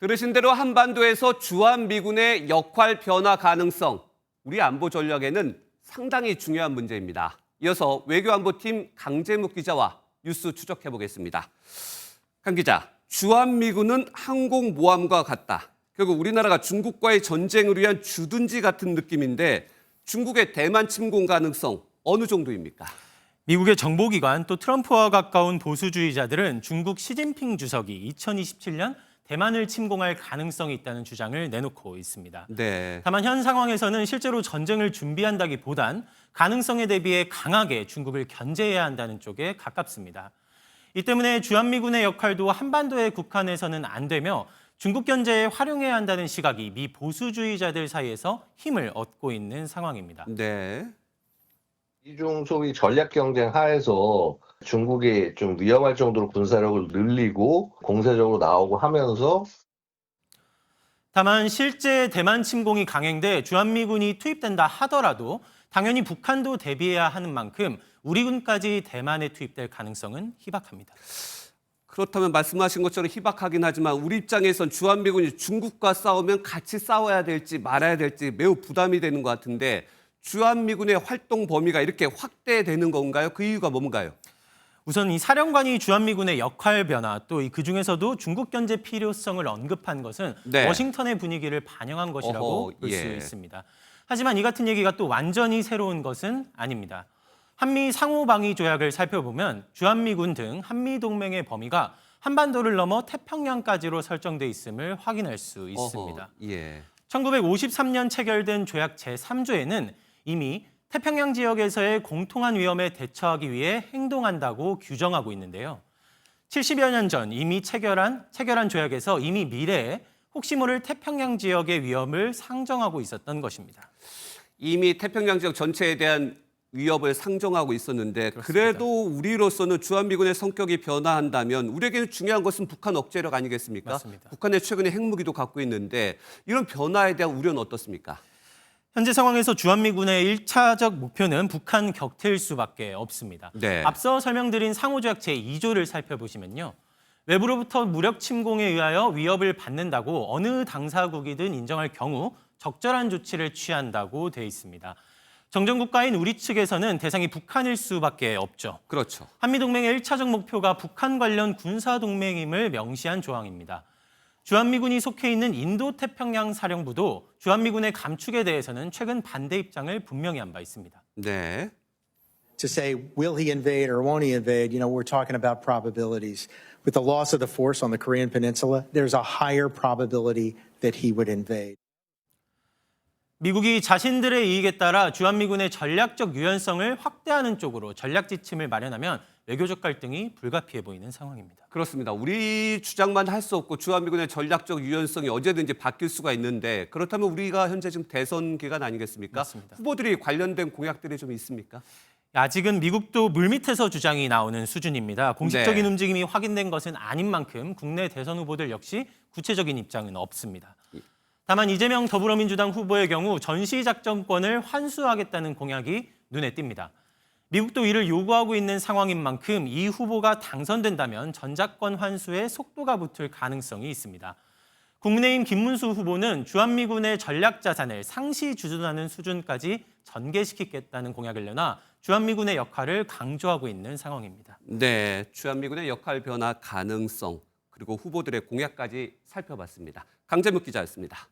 들으신 대로 한반도에서 주한미군의 역할 변화 가능성, 우리 안보 전략에는 상당히 중요한 문제입니다. 이어서 외교안보팀 강재묵 기자와 뉴스 추적해 보겠습니다. 강 기자, 주한미군은 항공모함과 같다. 결국 우리나라가 중국과의 전쟁을 위한 주둔지 같은 느낌인데 중국의 대만 침공 가능성 어느 정도입니까? 미국의 정보기관 또 트럼프와 가까운 보수주의자들은 중국 시진핑 주석이 2027년 대만을 침공할 가능성이 있다는 주장을 내놓고 있습니다. 네. 다만 현 상황에서는 실제로 전쟁을 준비한다기보단 가능성에 대비해 강하게 중국을 견제해야 한다는 쪽에 가깝습니다. 이 때문에 주한미군의 역할도 한반도에 국한해서는 안 되며 중국 견제에 활용해야 한다는 시각이 미 보수주의자들 사이에서 힘을 얻고 있는 상황입니다. 네. 미중 소위 전략 경쟁 하에서 중국이 좀 위험할 정도로 군사력을 늘리고 공세적으로 나오고 하면서 다만 실제 대만 침공이 강행돼 주한미군이 투입된다 하더라도 당연히 북한도 대비해야 하는 만큼 우리 군까지 대만에 투입될 가능성은 희박합니다. 그렇다면 말씀하신 것처럼 희박하긴 하지만 우리 입장에선 주한미군이 중국과 싸우면 같이 싸워야 될지 말아야 될지 매우 부담이 되는 것 같은데 주한미군의 활동 범위가 이렇게 확대되는 건가요? 그 이유가 뭔가요? 우선 이 사령관이 주한미군의 역할 변화 또 그 중에서도 중국 견제 필요성을 언급한 것은 네. 워싱턴의 분위기를 반영한 것이라고 볼 수 예. 있습니다. 하지만 이 같은 얘기가 또 완전히 새로운 것은 아닙니다. 한미 상호방위 조약을 살펴보면 주한미군 등 한미동맹의 범위가 한반도를 넘어 태평양까지로 설정돼 있음을 확인할 수 있습니다. 예. 1953년 체결된 조약 제3조에는 이미 태평양 지역에서의 공통한 위험에 대처하기 위해 행동한다고 규정하고 있는데요. 70여 년 전 이미 체결한 조약에서 이미 미래에 혹시 모를 태평양 지역의 위험을 상정하고 있었던 것입니다. 이미 태평양 지역 전체에 대한 위협을 상정하고 있었는데 그래도 우리로서는 주한미군의 성격이 변화한다면 우리에게는 중요한 것은 북한 억제력 아니겠습니까? 맞습니다. 북한의 최근에 핵무기도 갖고 있는데 이런 변화에 대한 우려는 어떻습니까? 현재 상황에서 주한미군의 1차적 목표는 북한 격퇴일 수밖에 없습니다. 네. 앞서 설명드린 상호조약 제2조를 살펴보시면요. 외부로부터 무력 침공에 의하여 위협을 받는다고 어느 당사국이든 인정할 경우 적절한 조치를 취한다고 돼 있습니다. 정전국가인 우리 측에서는 대상이 북한일 수밖에 없죠. 그렇죠. 한미동맹의 1차적 목표가 북한 관련 군사동맹임을 명시한 조항입니다. 주한미군이 속해 있는 인도태평양 사령부도 주한미군의 감축에 대해서는 최근 반대 입장을 분명히 한 바 있습니다. 네. To say, will he invade or won't he invade, we're talking about probabilities. With the loss of the force on the Korean Peninsula, there's a higher probability that he would invade. 미국이 자신들의 이익에 따라 주한미군의 전략적 유연성을 확대하는 쪽으로 전략 지침을 마련하면 외교적 갈등이 불가피해 보이는 상황입니다. 그렇습니다. 우리 주장만 할 수 없고 주한미군의 전략적 유연성이 언제든지 바뀔 수가 있는데 그렇다면 우리가 현재 지금 대선 기간 아니겠습니까? 맞습니다. 후보들이 관련된 공약들이 좀 있습니까? 아직은 미국도 물밑에서 주장이 나오는 수준입니다. 공식적인 네. 움직임이 확인된 것은 아닌 만큼 국내 대선 후보들 역시 구체적인 입장은 없습니다. 다만 이재명 더불어민주당 후보의 경우 전시작전권을 환수하겠다는 공약이 눈에 띕니다. 미국도 이를 요구하고 있는 상황인 만큼 이 후보가 당선된다면 전작권 환수에 속도가 붙을 가능성이 있습니다. 국민의힘 김문수 후보는 주한미군의 전략자산을 상시 주둔하는 수준까지 전개시키겠다는 공약을 내놔 주한미군의 역할을 강조하고 있는 상황입니다. 네, 주한미군의 역할 변화 가능성 그리고 후보들의 공약까지 살펴봤습니다. 강재묵 기자였습니다.